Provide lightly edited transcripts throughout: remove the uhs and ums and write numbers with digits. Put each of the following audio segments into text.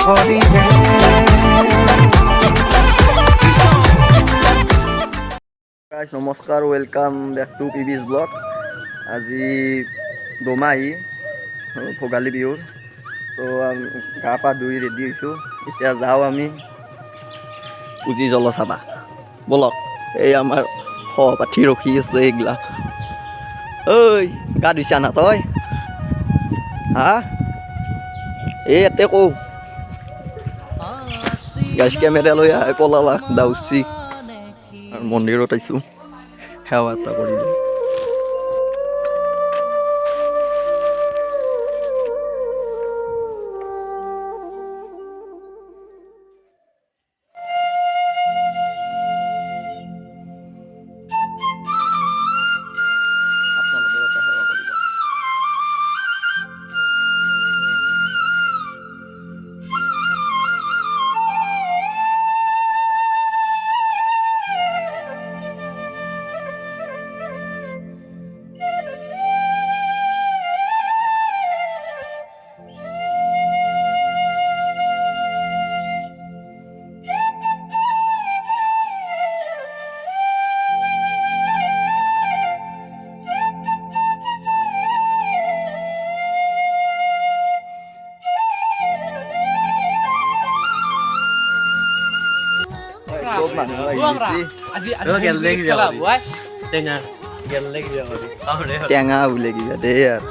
কৰিবে। নমস্কাৰ, welcome back to পিবিজ blog. আজি দোমাহী ভোগালী বিহুৰ তো গা পা ধুই ৰেডি হৈছোঁ। এতিয়া যাওঁ আমি পুজি জল চাবা। বলক, এই আমাৰ সহপাঠী ৰখি আছে এইগিলা। ঐ গা ধুইছা না তই? হা এই ইয়াতে কওঁ গাছ কেমেৰা লৈ আহে পলালাক দাউচি আৰু মন্দিৰত আহিছোঁ সেৱা এটা কৰি দিওঁ। আপোনালোকে এটা সেৱা কৰিব। টেঙা বোলে কিবা দেই আৰু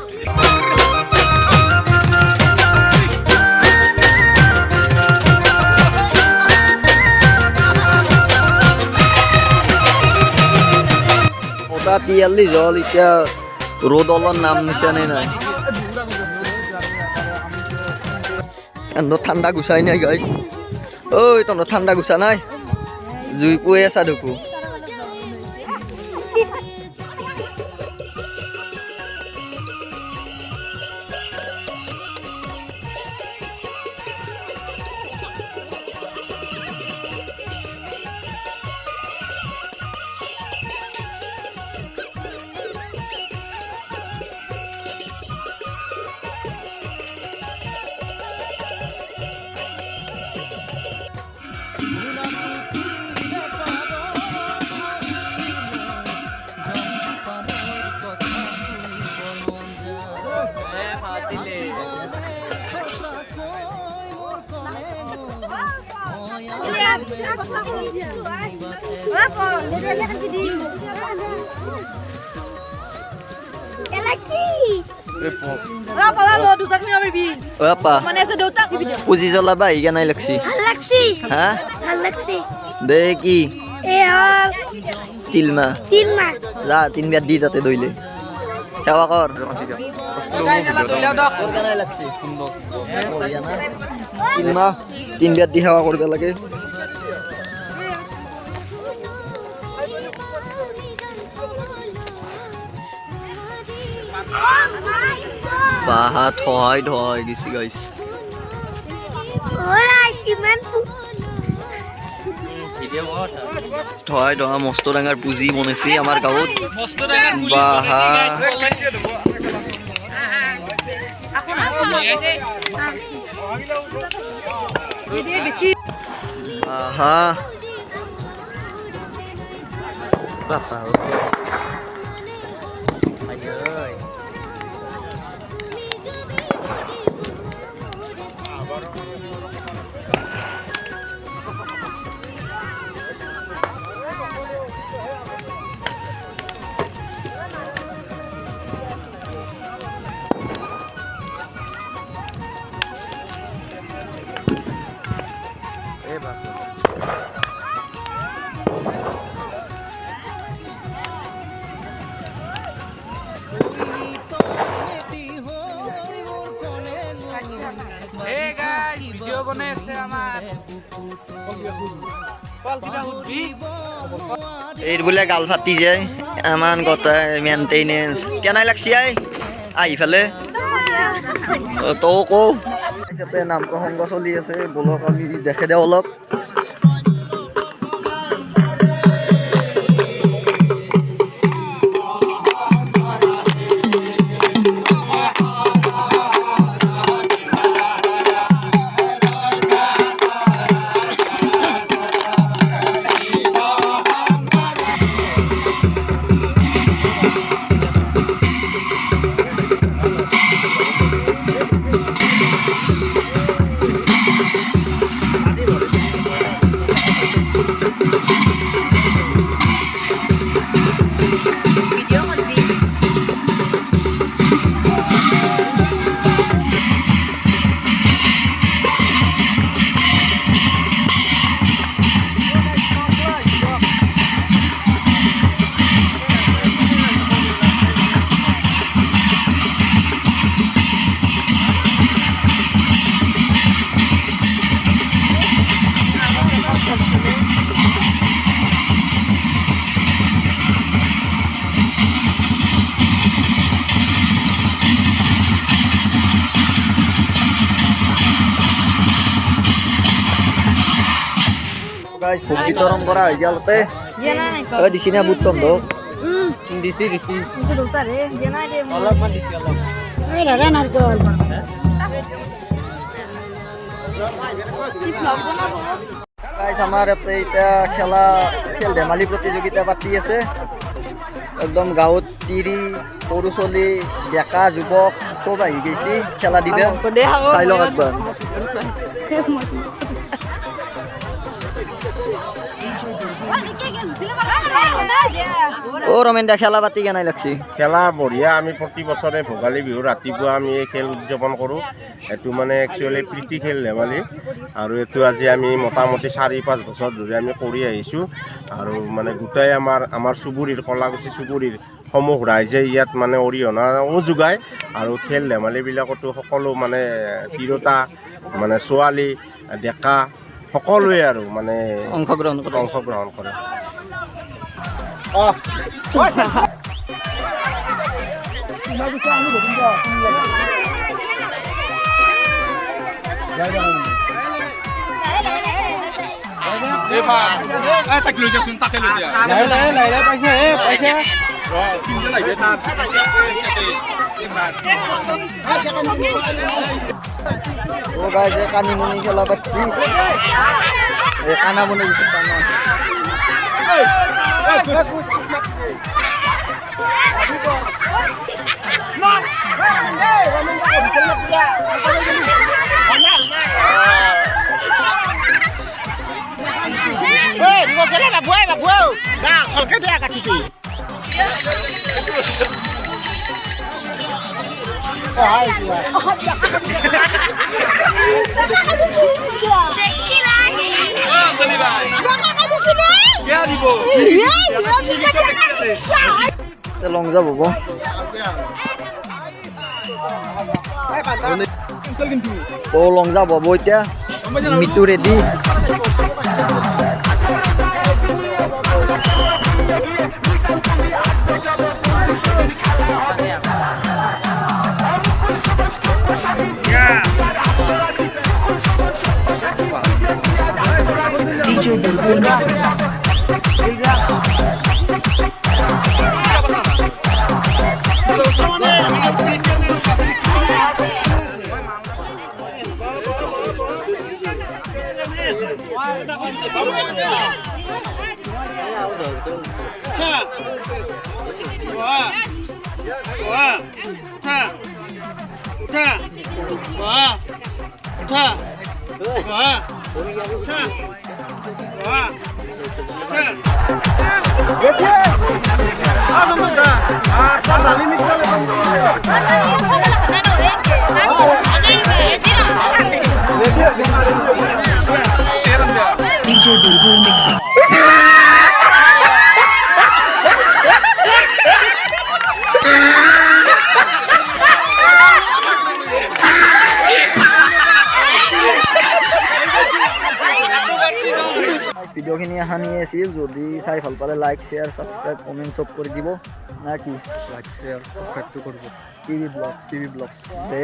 তিয়াল্লিছ জল এতিয়া ৰ'দ অলপ নাম নিচানে নাই। এনে ঠাণ্ডা গুচাই নাই গাইছ। ঐ তহঁতৰ ঠাণ্ডা গুচা নাই? জুই পুৱাই আছা দেখো। পুজি জ্বলাবা আহি কেনে লাগছি? হা দে কি তিলমা যা 3 বিয়াত দি তাতে দইলে সেৱা কৰ। তিলমা 3 বিয়াত দি সেৱা কৰিব লাগে। বাহা থহাই গেছি গাইছ। থহাই মস্ত ডাঙৰ পুঁজি বনাইছে আমাৰ গাঁৱত। বাহা আহা বাপা এই বোলে গাল ফাটি যায় আমান কথা মেইনটেনেন্স কেনাই লাগছি আহি ফেলে তৌ কৌ নাম প্ৰসংগ চলি আছে। বলক আমি দেখে দে অলপ। গাইজ ভোগ বিতৰণ কৰা হৈ গেলতে দিছি না বুট তন্ধ দিছি অলপমান দিছি অলপ গাইজ আমাৰ ইয়াতে এতিয়া খেল ধেমালি প্ৰতিযোগিতা পাতি আছে একদম গাঁৱত তিৰি সৰু চলি ডেকা যুৱক চব আহি গৈছে খেলা দিবে চাই লওক একবাৰ ৰমেন দা খেলা পাতি কেনে লাগছি খেলা বঢ়িয়া আমি প্ৰতি বছৰে ভোগালী বিহু ৰাতিপুৱা আমি এই খেল উদযাপন কৰোঁ এইটো মানে একচুৱেলি প্ৰীতি খেল ধেমালি আৰু এইটো আজি আমি মোটামুটি 4-5 বছৰ ধৰি আমি কৰি আহিছোঁ আৰু মানে গোটেই আমাৰ চুবুৰীৰ কলাকুছি চুবুৰীৰ সমূহ ৰাইজে ইয়াত মানে অৰিহণাও যোগায় আৰু খেল ধেমালিবিলাকতো সকলো মানে তিৰোতা মানে ছোৱালী ডেকা সকলোৱে আৰু মানে অংশগ্ৰহণ কৰে তাক লৈ যাচোন তাকে লৈ যা পাইছে চিন্তা লাগে তাত ও গাইজ কানিমুনি খেলা পাচ্ছি কানামুনি দিছে কানা লং যাব লং যাব এতিয়া Mitu ready DJ Bulbul Mixing. DJ Bulbul Mixing. ভিডিওখিনি আনিয়ে আছিল যদি চাই ভাল পালে লাইক শেয়ার সাবস্ক্রাইব কমেন্ট সব করে দিব নাকি লাইক শেয়ার সাবস্ক্রাইব করব টিভি ব্লগ দে